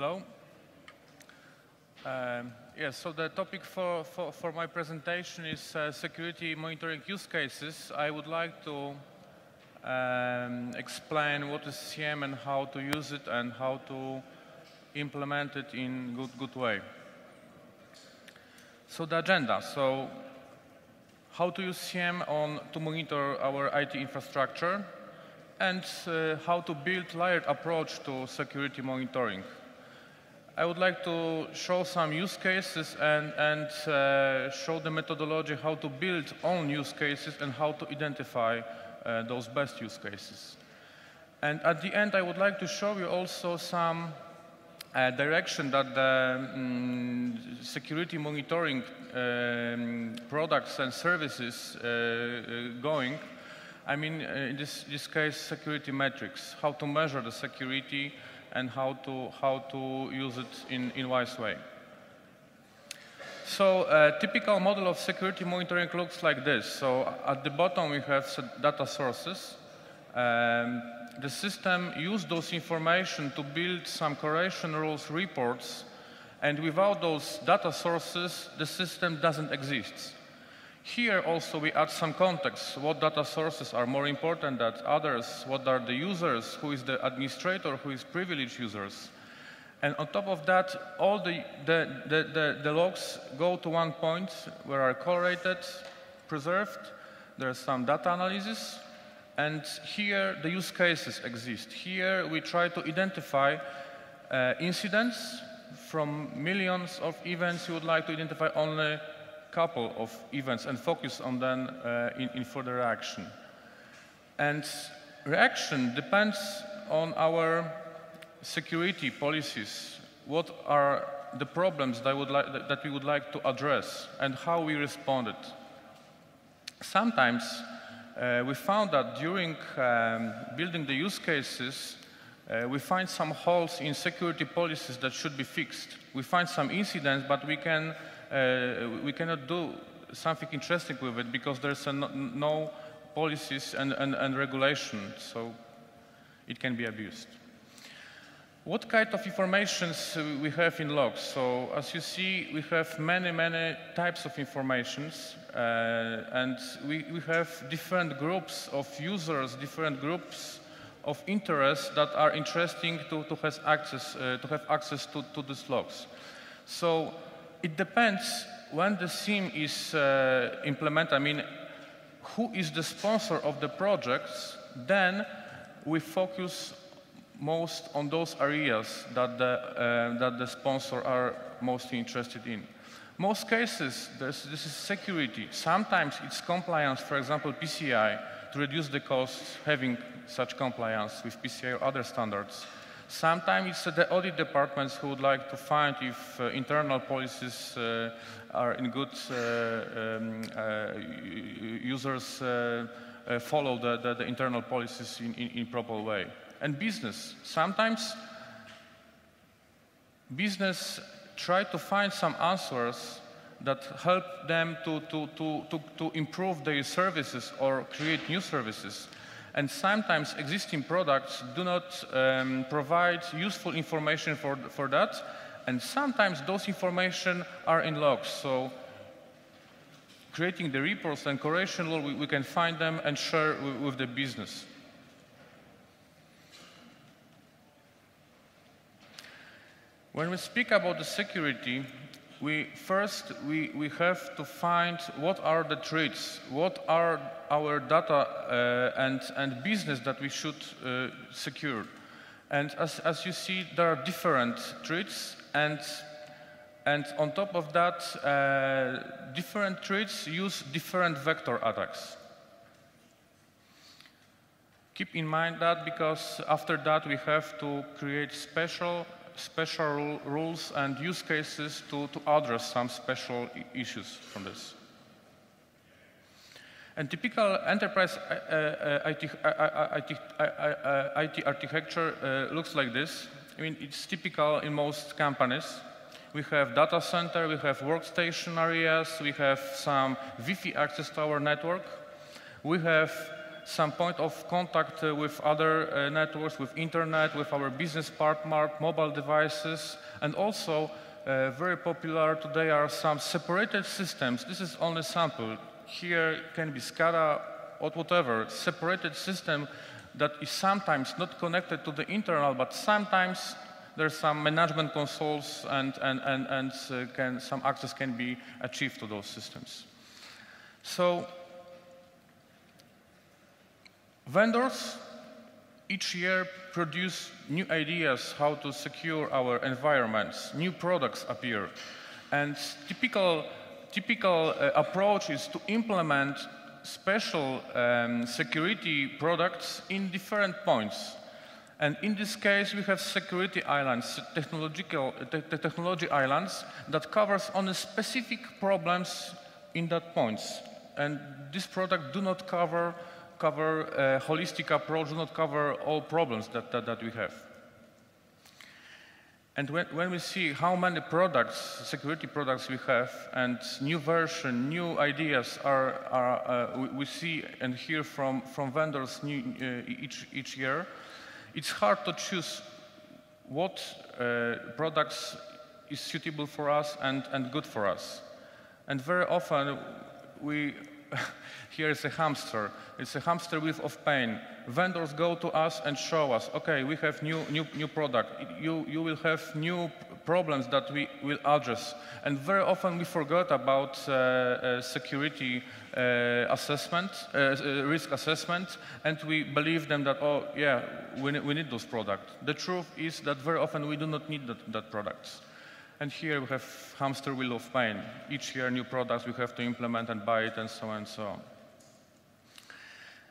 Hello. Yes, so the topic for my presentation is security monitoring use cases. I would like to explain what is SIEM and how to use it and how to implement it in good way. So the agenda. So how to use SIEM to monitor our IT infrastructure and how to build layered approach to security monitoring. I would like to show some use cases and show the methodology how to build own use cases and how to identify those best use cases. And at the end, I would like to show you also some direction that the security monitoring products and services going. I mean, in this case, security metrics, how to measure the security and how to use it in wise way. So a typical model of security monitoring looks like this. So at the bottom we have data sources. The system uses those information to build some correlation rules reports, and without those data sources the system doesn't exist. Here also we add some context. What data sources are more important than others? What are the users? Who is the administrator? Who is privileged users? And on top of that, all the logs go to one point where are correlated, preserved. There's some data analysis. And here the use cases exist. Here we try to identify incidents. From millions of events, you would like to identify only couple of events and focus on them in further action. And reaction depends on our security policies. What are the problems that we would like to address and how we responded. Sometimes we found that during building the use cases, we find some holes in security policies that should be fixed. We find some incidents, but we cannot do something interesting with it because there's no policies and regulation, so it can be abused. What kind of information we have in logs? So as you see, we have many types of informations, and we have different groups of users, different groups of interests that are interesting to have access to these logs. So it depends when the SIEM is implemented. I mean, who is the sponsor of the projects? Then we focus most on those areas that the sponsor are mostly interested in. Most cases, this is security. Sometimes it's compliance, for example, PCI, to reduce the costs having such compliance with PCI or other standards. Sometimes it's the audit departments who would like to find if internal policies are in good, users follow the internal policies in proper way. And business. Sometimes business try to find some answers that help them to improve their services or create new services. And sometimes existing products do not provide useful information for that, and sometimes those information are in logs. So creating the reports and correlation law, we can find them and share with the business. When we speak about the security, first we have to find what are the threats, what are our data and business that we should secure. And as you see, there are different threats, and on top of that, different threats use different vector attacks. Keep in mind that, because after that we have to create special rules and use cases to address some special issues from this. And typical enterprise IT architecture looks like this. I mean, it's typical in most companies. We have data center, we have workstation areas, we have some Wi-Fi access to our network. We have some point of contact with other networks, with internet, with our business partner, mobile devices, and also very popular today are some separated systems. This is only sample. Here can be SCADA or whatever, separated system that is sometimes not connected to the internal, but sometimes there's some management consoles and some access can be achieved to those systems. So vendors each year produce new ideas how to secure our environments. New products appear. And typical approach is to implement special security products in different points. And in this case, we have security islands, technology islands that covers only specific problems in that points. And this product do not cover a holistic approach, do not cover all problems that we have. And when we see how many products, security products we have, and new version, new ideas we see and hear from vendors each year, it's hard to choose what products is suitable for us and good for us. And very often here is a hamster. It's a hamster wheel of pain. Vendors go to us and show us, okay, we have new product. You will have new problems that we will address. And very often we forgot about security assessment, risk assessment, and we believe them that, oh yeah, we need those products. The truth is that very often we do not need that products. And here we have hamster wheel of pain. Each year new products we have to implement and buy it and so on and so on.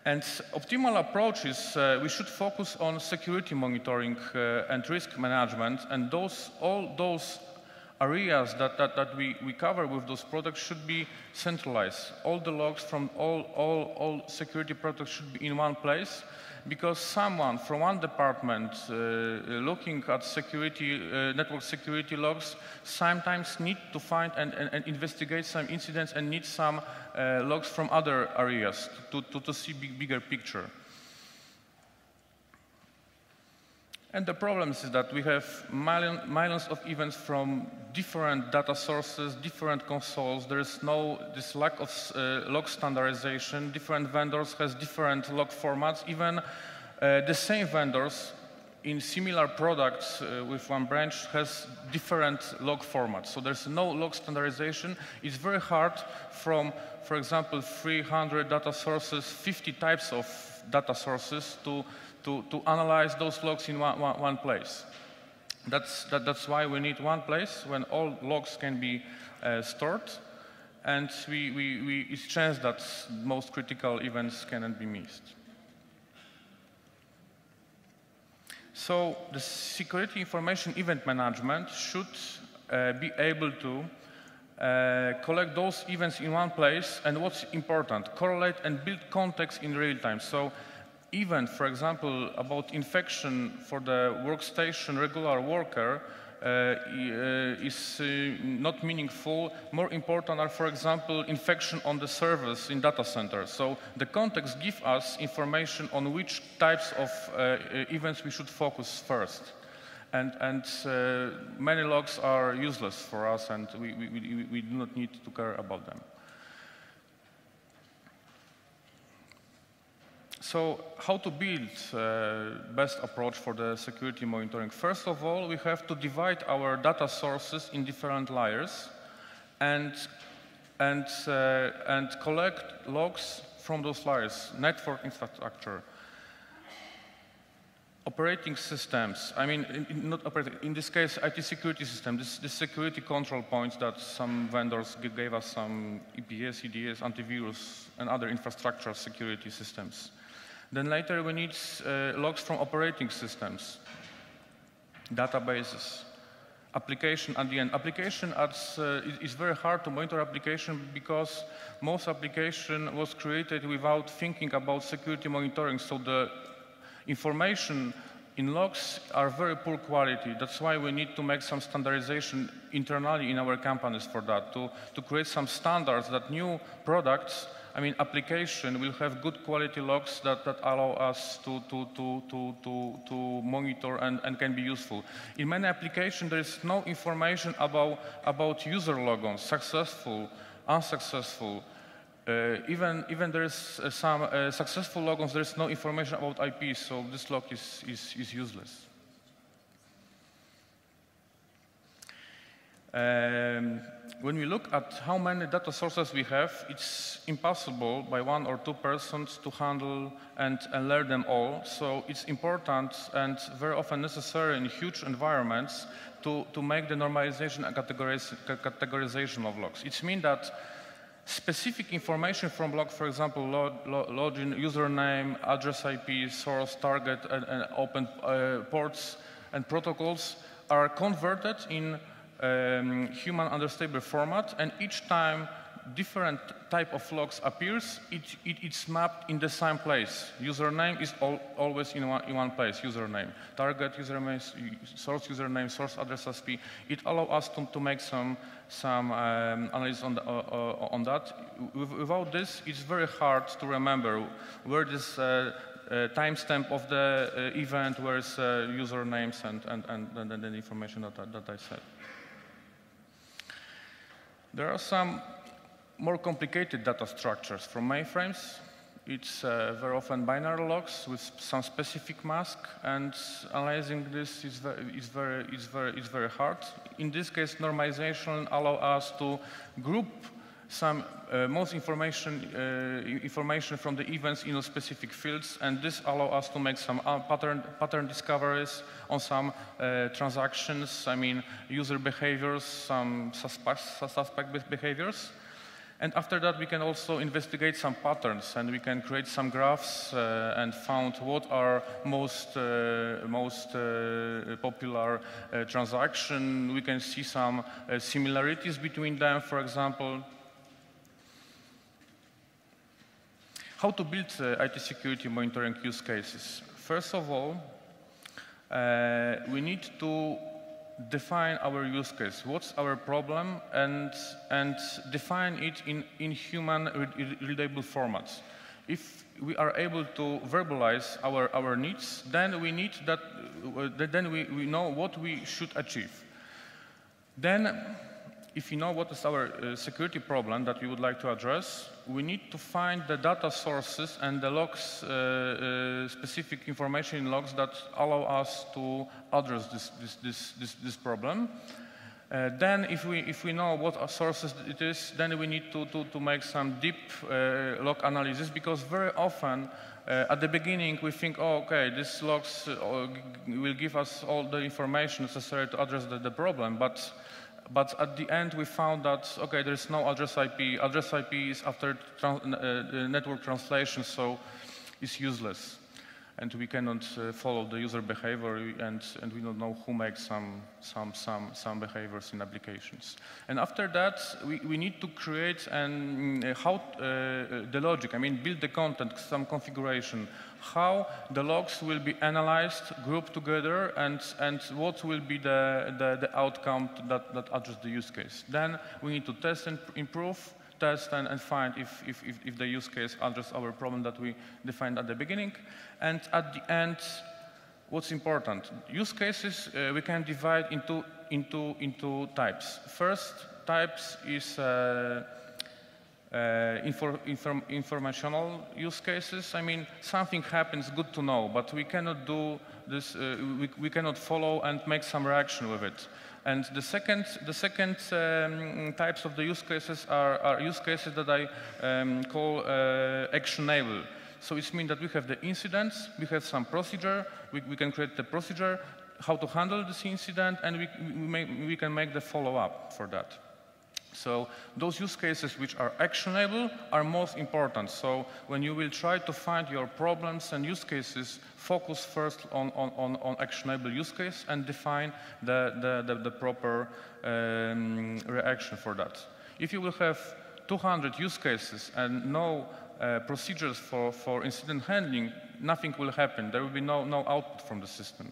And optimal approach is we should focus on security monitoring and risk management, and all those areas that we cover with those products should be centralized. All the logs from all security products should be in one place, because someone from one department looking at security, network security logs sometimes need to find and investigate some incidents and need some logs from other areas to see bigger picture. And the problem is that we have millions of events from different data sources, different consoles. There is this lack of log standardization. Different vendors has different log formats. Even the same vendors in similar products with one branch has different log formats. So there's no log standardization. It's very hard from, for example, 300 data sources, 50 types of data sources to analyze those logs in one place. That's why we need one place when all logs can be stored, and it's chance that most critical events cannot be missed. So the security information event management should be able to collect those events in one place, and what's important, correlate and build context in real time. So event, for example, about infection for the workstation regular worker is not meaningful. More important are, for example, infection on the servers in data centers. So the context gives us information on which types of events we should focus first. And many logs are useless for us, and we do not need to care about them. So how to build best approach for the security monitoring? First of all, we have to divide our data sources in different layers and collect logs from those layers. Network infrastructure, operating systems. I mean, not operating. In this case, IT security system. The security control points that some vendors gave us, some EPS, EDS, antivirus, and other infrastructure security systems. Then later we need logs from operating systems, databases, application at the end. Application is very hard to monitor application because most application was created without thinking about security monitoring. So the information in logs are very poor quality. That's why we need to make some standardization internally in our companies for that, to create some standards that new products I mean, application will have good quality logs that allow us to monitor and can be useful. In many applications, there is no information about user logons, successful, unsuccessful. Even there is some successful logons, there is no information about IP, so this log is useless. When we look at how many data sources we have, it's impossible by 1 or 2 persons to handle and learn them all. So it's important and very often necessary in huge environments to make the normalization and categorization of logs. It means that specific information from log, for example, login, username, address IP, source, target, and open ports and protocols are converted in human understable format, and each time different type of logs appears, it's mapped in the same place. Username is always in one place, username. Target username, source username, source address IP. It allows us to make some analysis on that. Without this, it's very hard to remember where this timestamp of the event, where is usernames and the information that I said. There are some more complicated data structures from mainframes. It's very often binary logs with some specific mask, and analyzing this is very hard. In this case, normalization allows us to group some most information from the events in specific fields, and this allows us to make some pattern discoveries on some transactions. I mean, user behaviors, some suspect behaviors. And after that, we can also investigate some patterns, and we can create some graphs and found what are most popular transactions. We can see some similarities between them, for example. How to build IT security monitoring use cases? First of all, we need to define our use case. What's our problem, and define it in human readable formats. If we are able to verbalize our needs, then we know what we should achieve. Then, if you know what is our security problem that we would like to address, we need to find the data sources and the logs, specific information in logs that allow us to address this problem. Then, if we know what sources it is, then we need to make some deep log analysis, because very often at the beginning we think, oh, okay, these logs will give us all the information necessary to address the problem, but at the end we found that, okay, there is no address IP. Address IP is after network translation, so it's useless. And we cannot follow the user behavior, and we don't know who makes some behaviors in applications. And after that, we need to create the logic, I mean, build the content, some configuration, how the logs will be analyzed, grouped together, and what will be the outcome that address the use case. Then we need to test and improve, test and find if the use case addresses our problem that we defined at the beginning. And at the end, what's important? Use cases we can divide into types. First types is informational use cases. I mean, something happens, good to know, but we cannot do this. We cannot follow and make some reaction with it. And the second types of the use cases are use cases that I call actionable. So it means that we have the incidents, we have some procedure, we can create the procedure, how to handle this incident, and we can make the follow-up for that. So those use cases which are actionable are most important. So when you will try to find your problems and use cases, focus first on actionable use case and define the proper reaction for that. If you will have 200 use cases and no procedures for incident handling, nothing will happen. There will be no output from the system.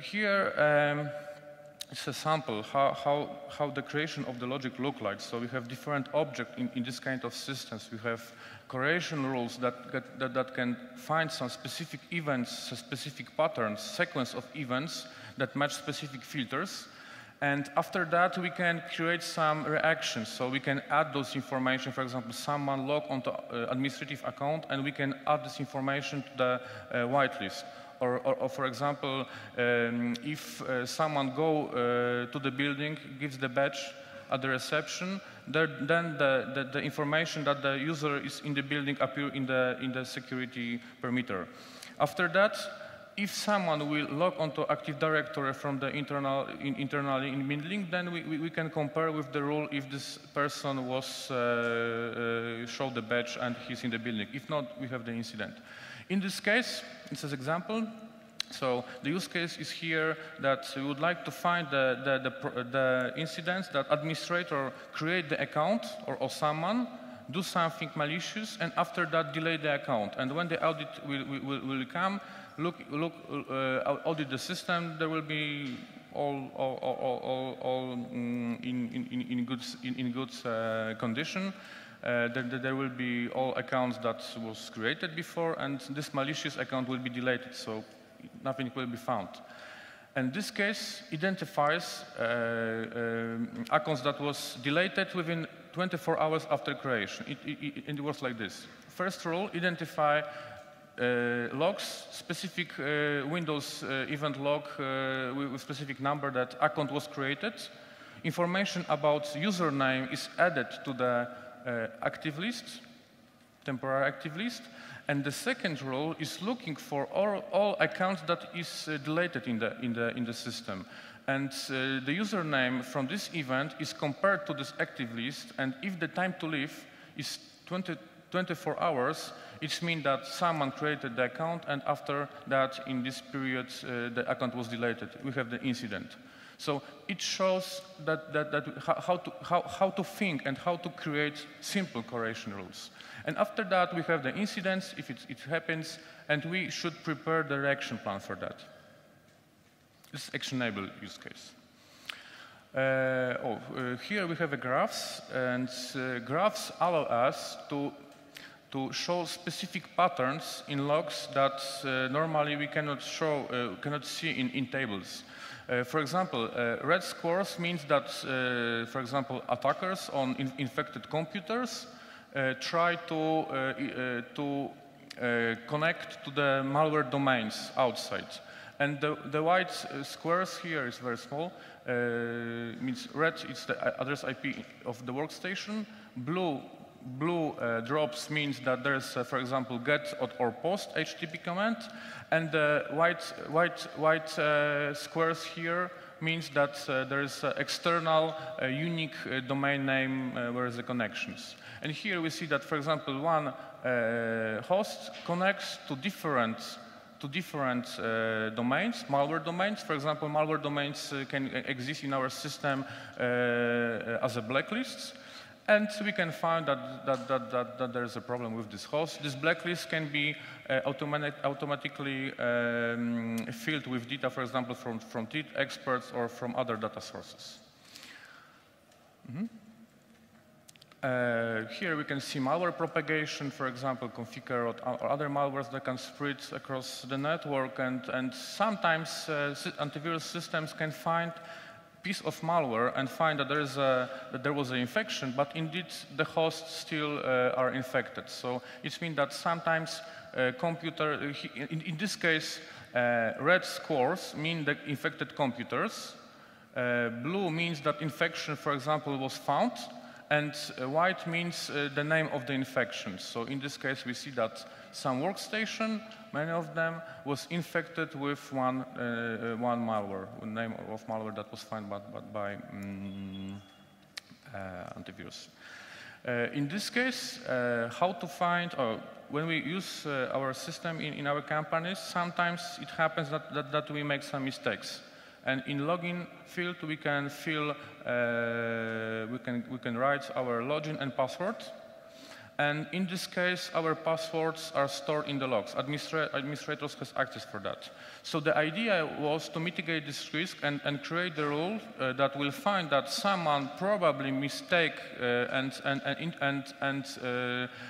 Here, it's a sample how the creation of the logic look like. So we have different objects in this kind of systems. We have correlation rules that can find some specific events, specific patterns, sequence of events that match specific filters. And after that, we can create some reactions. So we can add those information. For example, someone log onto administrative account, and we can add this information to the whitelist. Or for example, if someone go to the building, gives the badge at the reception, then the information that the user is in the building appear in the security perimeter. After that, if someone will log onto Active Directory from the internally in building, then we can compare with the rule if this person was showed the badge and he's in the building. If not, we have the incident. In this case, it's an example. So the use case is here that we would like to find the incidents that administrator create the account or someone, do something malicious, and after that delay the account. And when the audit will come, audit the system, there will be all in good condition. There will be all accounts that was created before, and this malicious account will be deleted, so nothing will be found. And this case identifies accounts that was deleted within 24 hours after creation. It works like this. First rule, identify logs, specific Windows event log with specific number that account was created. Information about username is added to the active list, temporary active list. And the second rule is looking for all accounts that is deleted in the system. And the username from this event is compared to this active list, and if the time to live is 24 hours, it means that someone created the account, and after that, in this period, the account was deleted. We have the incident. So it shows how to think and how to create simple correlation rules. And after that, we have the incidents, if it happens, and we should prepare the reaction plan for that. This is actionable use case. Here we have a graphs, and graphs allow us to show specific patterns in logs that normally we cannot see in tables. For example, red squares means that, for example, attackers on infected computers try to connect to the malware domains outside. And the white squares here is very small. Means red is the address IP of the workstation. Blue drops means that there's, for example, get or post HTTP command, and the white squares here means that there is external unique domain name where is the connections. And here we see that, for example, one host connects to different domains, malware domains. For example, malware domains can exist in our system as a blacklist. And we can find that there is a problem with this host. This blacklist can be automatically filled with data, for example, from threat experts or from other data sources. Here we can see malware propagation, for example, configure or other malwares that can spread across the network. And sometimes antivirus systems can find piece of malware and find that there was an infection, but indeed the hosts still are infected. So it means that sometimes in this case, red squares mean the infected computers. Blue means that infection, for example, was found, and white means the name of the infection. So in this case, we see that some workstation, many of them, was infected with one malware, one name of malware that was found by antivirus. In this case, how to find, when we use our system in our companies, sometimes it happens that we make some mistakes. And in login field, we can fill, we can write our login and password. And in this case, our passwords are stored in the logs. Administrators have access for that. So the idea was to mitigate this risk and create the rule that will find that someone probably mistake and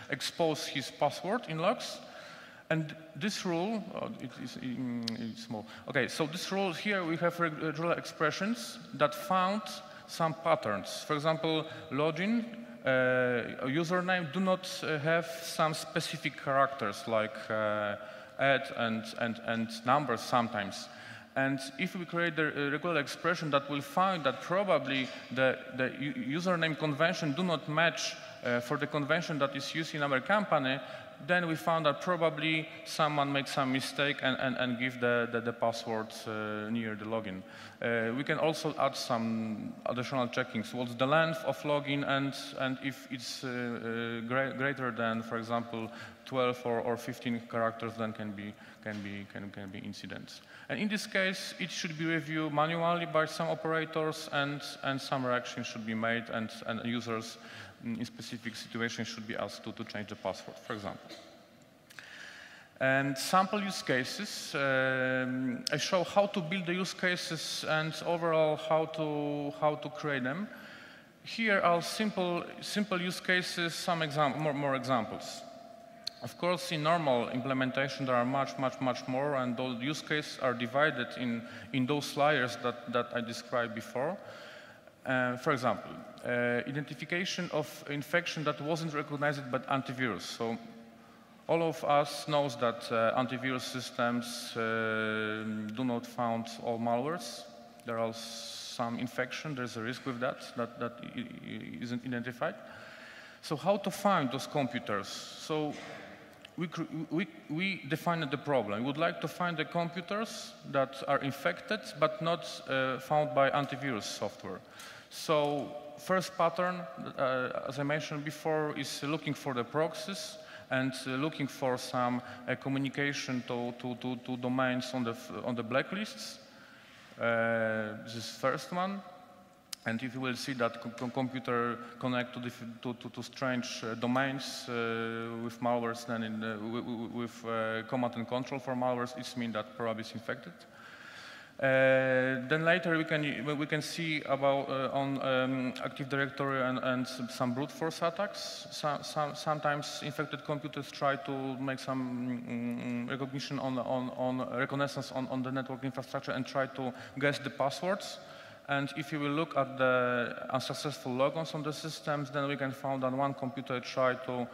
expose his password in logs. And this rule, it's small. Okay, so this rule here we have regular expressions that found some patterns. For example, login. Username do not have some specific characters like add and numbers sometimes. And if we create a regular expression that will find that probably the username convention do not match for the convention that is used in our company, then we found that probably someone makes some mistake and give the password near the login. We can also add some additional checkings. What's the length of login, and if it's greater than, for example, 12 or 15 characters, then can be incidents. And in this case, it should be reviewed manually by some operators, and some reaction should be made, and users in specific situations should be asked to change the password, for example. And sample use cases. I show how to build the use cases and overall how to create them. Here are simple use cases. Some more examples. Of course, in normal implementation, there are much more, and those use cases are divided in those layers that I described before. For example, identification of infection that wasn't recognized by antivirus. So all of us knows that antivirus systems do not find all malwares. There are some infection. There's a risk with that isn't identified. So how to find those computers? So we defined the problem. We would like to find the computers that are infected but not found by antivirus software. So first pattern, as I mentioned before, is looking for the proxies and looking for some communication to domains on the blacklists. This is first one. And if you will see that computer connect to strange domains with malwares, then with command and control for malwares, it means that probably is infected. Then later we can see about on Active Directory and some brute force attacks. Sometimes infected computers try to make some recognition on reconnaissance on the network infrastructure and try to guess the passwords. And if you will look at the unsuccessful logons on the systems, then we can find that one computer tried to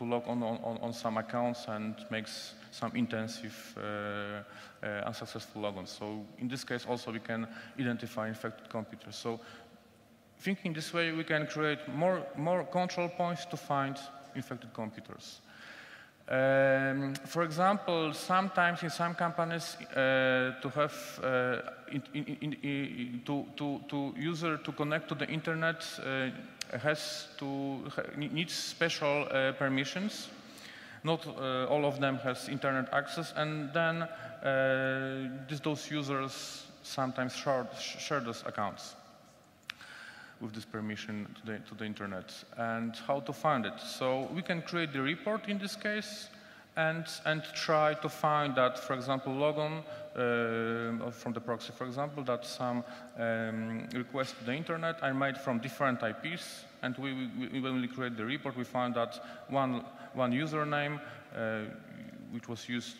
log on some accounts and makes some intensive unsuccessful logons. So in this case also we can identify infected computers. So thinking this way, we can create more control points to find infected computers. For example, sometimes in some companies to have user to connect to the internet needs special permissions. Not all of them has internet access, and then those users sometimes share those accounts with this permission to the internet. And how to find it? So we can create the report in this case and try to find that, for example, logon from the proxy, for example, that some requests to the internet are made from different IPs. And when we create the report, we find that one username which was used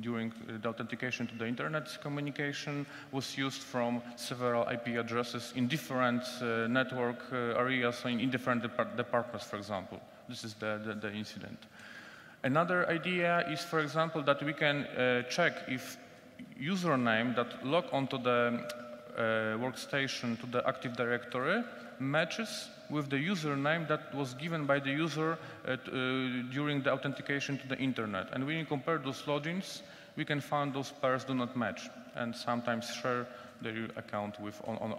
during the authentication to the internet communication was used from several IP addresses in different network areas, in different departments, for example. This is the incident. Another idea is, for example, that we can check if username that log onto the workstation to the Active Directory matches with the username that was given by the user during the authentication to the internet. And when you compare those logins, we can find those pairs do not match and sometimes share their account with on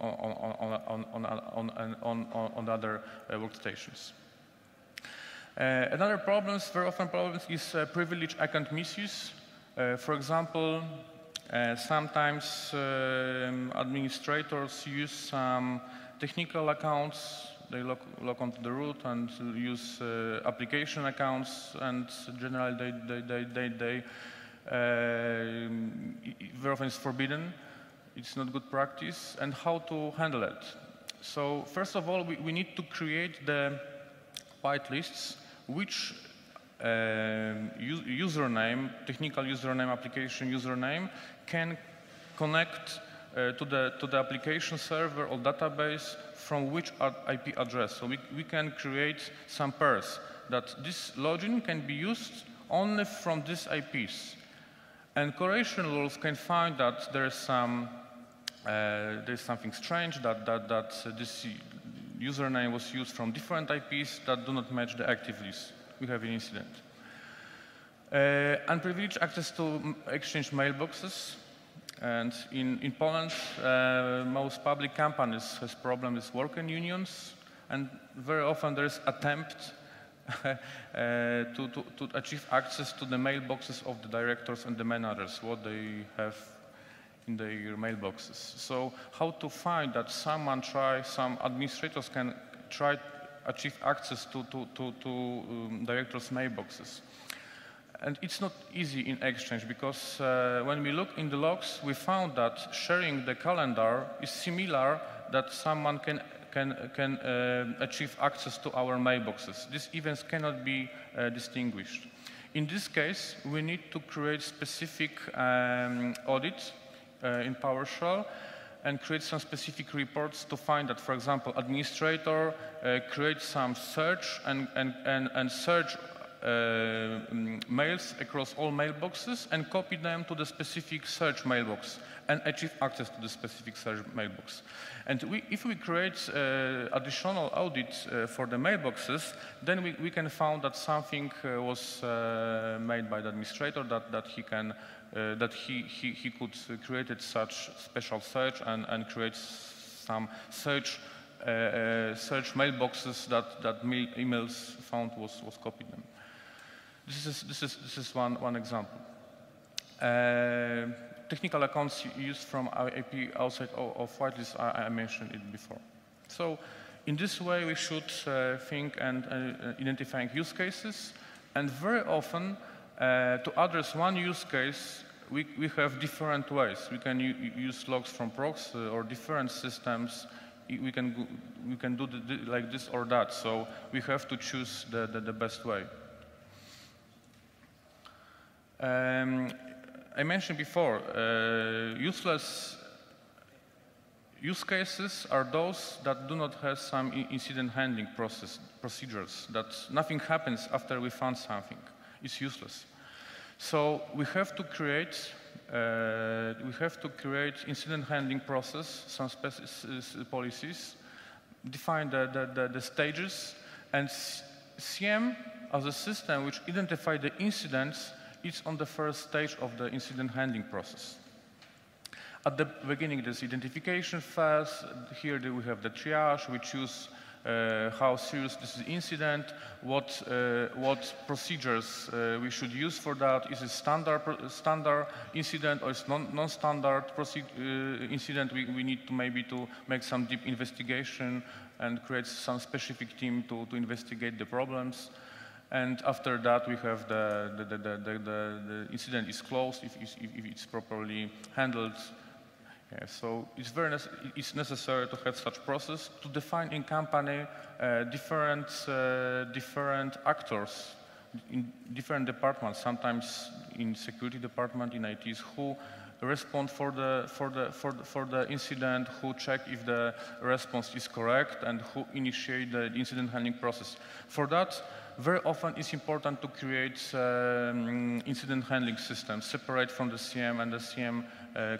other workstations. Another very often problem is privileged account misuse. For example, sometimes administrators use some technical accounts They log onto the root and use application accounts, and generally very often it's forbidden. It's not good practice. And how to handle it? So first of all, we need to create the whitelists which username, technical username, application username can connect to the application server or database from which IP address. So we can create some pairs that this login can be used only from these IPs. And correlation rules can find that there is something strange, that this username was used from different IPs that do not match the active list. We have an incident. Unprivileged access to Exchange mailboxes. And in Poland, most public companies has problems with working unions, and very often there is attempt to achieve access to the mailboxes of the directors and the managers, what they have in their mailboxes. So how to find that some administrators can try to achieve access to directors' mailboxes. And it's not easy in Exchange, because when we look in the logs, we found that sharing the calendar is similar, that someone can achieve access to our mailboxes. These events cannot be distinguished. In this case, we need to create specific audit in PowerShell and create some specific reports to find that, for example, administrator creates some search and search mails across all mailboxes and copy them to the specific search mailbox and achieve access to the specific search mailbox. And if we create additional audit for the mailboxes, then we can find that something was made by the administrator, that he could create such special search and create some search mailboxes that emails found was copied them. This is one example. Technical accounts used from our IP outside of whitelist, I mentioned it before. So in this way, we should think and identifying use cases. And very often, to address one use case, we have different ways. We can use logs from procs or different systems. We can do like this or that. So we have to choose the best way. I mentioned before, useless use cases are those that do not have some incident handling procedures, that nothing happens after we found something. It's useless. So we have to create incident handling process, some policies, define the stages, and CM as a system which identifies the incidents. It's on the first stage of the incident handling process. At the beginning, there's identification phase. Here we have the triage. We choose how serious this is incident, what procedures we should use for that. Is it standard incident or is non-standard incident? We need to maybe to make some deep investigation and create some specific team to investigate the problems. And after that, we have the incident is closed if it's properly handled. Yeah, so it's necessary to have such process to define in company different actors in different departments. Sometimes in security department, in ITs, who respond for the incident, who check if the response is correct, and who initiate the incident handling process. For that, very often it's important to create incident handling systems separate from the CM, and the CM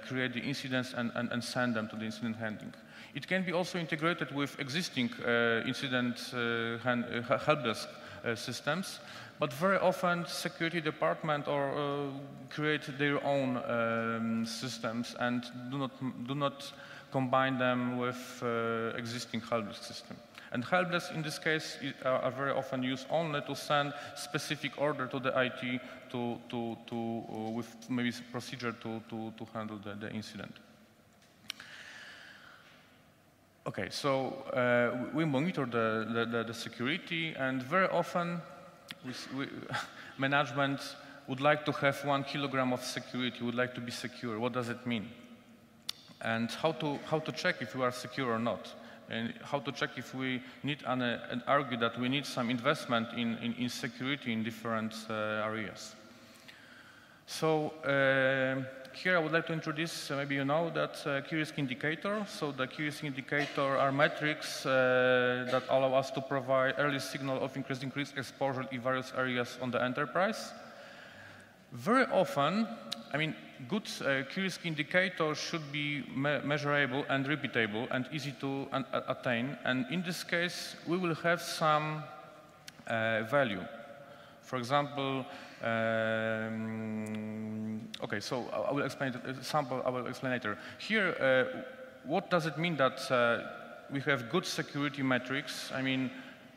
create the incidents and send them to the incident handling. It can be also integrated with existing incident help desk systems, but very often security department or create their own systems and do not combine them with existing help desk system. And help desk in this case are very often used only to send specific order to the IT with maybe procedure to handle the incident. Okay, so we monitor the security, and very often management would like to have 1 kilogram of security, would like to be secure. What does it mean? And how to check if we are secure or not? And how to check if we need and argue that we need some investment in security in different areas. So here I would like to introduce, maybe you know, that key risk indicator. So the key risk indicator are metrics that allow us to provide early signal of increasing risk exposure in various areas on the enterprise. Very often, I mean, good key risk indicator should be measurable and repeatable and easy to attain. And in this case, we will have some value. For example, okay, so I will explain it. Sample I will explain later. Here, what does it mean that we have good security metrics? I mean,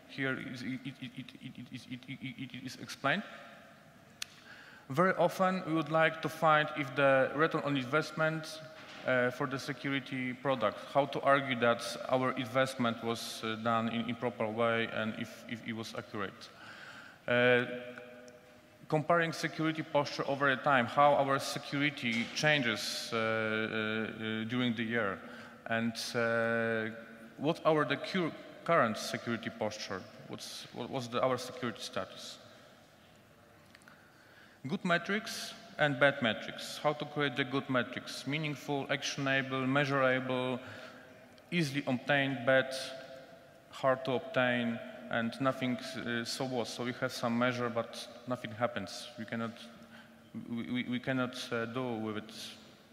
here it is explained. Very often, we would like to find if the return on investment for the security product, how to argue that our investment was done in proper way and if it was accurate. Comparing security posture over time, how our security changes during the year, and what are the current security posture, what's our security status. Good metrics and bad metrics. How to create the good metrics? Meaningful, actionable, measurable, easily obtained, bad, hard to obtain, and nothing so what. So we have some measure, but nothing happens. We cannot do with it.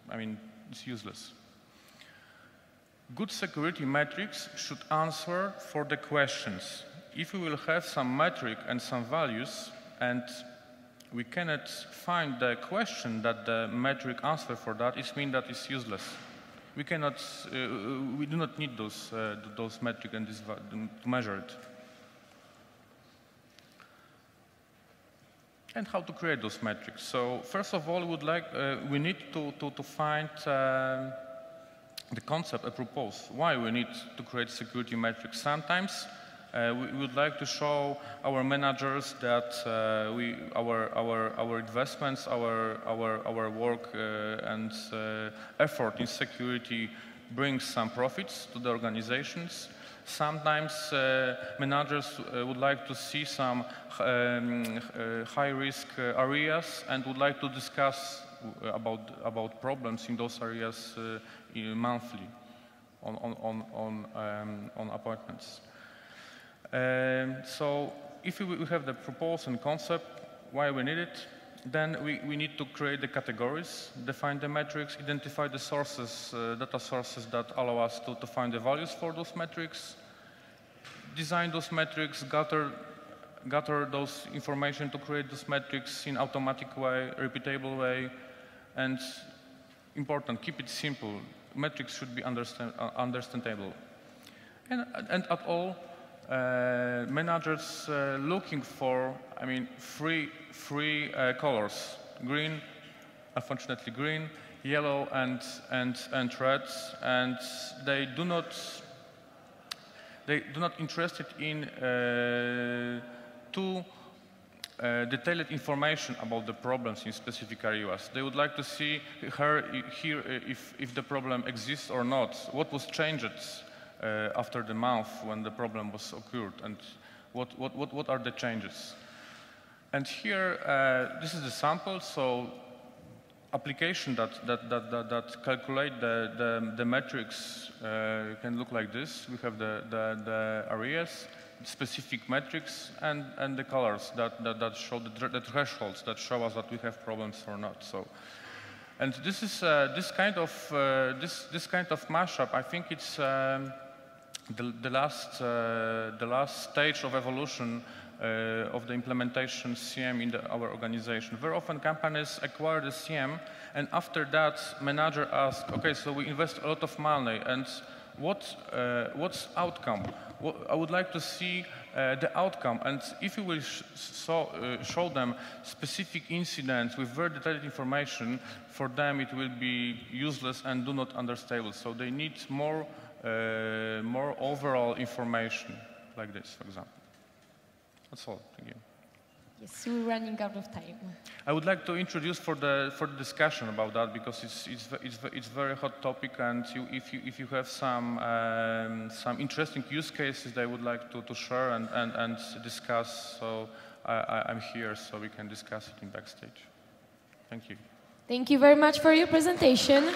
I mean, it's useless. Good security metrics should answer for the questions. If we will have some metric and some values, and we cannot find the question that the metric answer for that, it means that it's useless. We cannot, we do not need those metric and this to measure it. And how to create those metrics? So first of all, we need to find the concept and propose why we need to create security metrics. Sometimes we would like to show our managers that our investments, our work and effort in security brings some profits to the organizations. Sometimes managers would like to see some high-risk areas and would like to discuss about problems in those areas monthly on appointments. So if we have the proposal and concept, why we need it, then we need to create the categories, define the metrics, identify the sources, data sources that allow us to find the values for those metrics, design those metrics, gather those information to create those metrics in automatic way, repeatable way, and important, keep it simple. Metrics should be understandable. And at all, managers looking for, I mean, free colors: green, unfortunately green, yellow, and red, and they do not interested in too detailed information about the problems in specific areas. They would like to see here if the problem exists or not, what was changed after the month when the problem was occurred, and what are the changes. And here, this is the sample. So application that calculate the metrics can look like this. We have the areas, specific metrics, and the colors that show the thresholds that show us that we have problems or not. So, and this is this kind of mashup. I think it's the last stage of evolution of the implementation CM in our organization. Very often companies acquire the CM, and after that manager asks, okay, so we invest a lot of money, and what's outcome? I would like to see the outcome, and if you will show them specific incidents with very detailed information, for them it will be useless and do not understandable. So they need more more overall information like this, for example. That's all. Thank you. Yes, we're running out of time. I would like to introduce for the discussion about that, because it's very hot topic, and if you have some interesting use cases that I would like to share and discuss, so I'm here so we can discuss it in backstage. Thank you. Thank you very much for your presentation.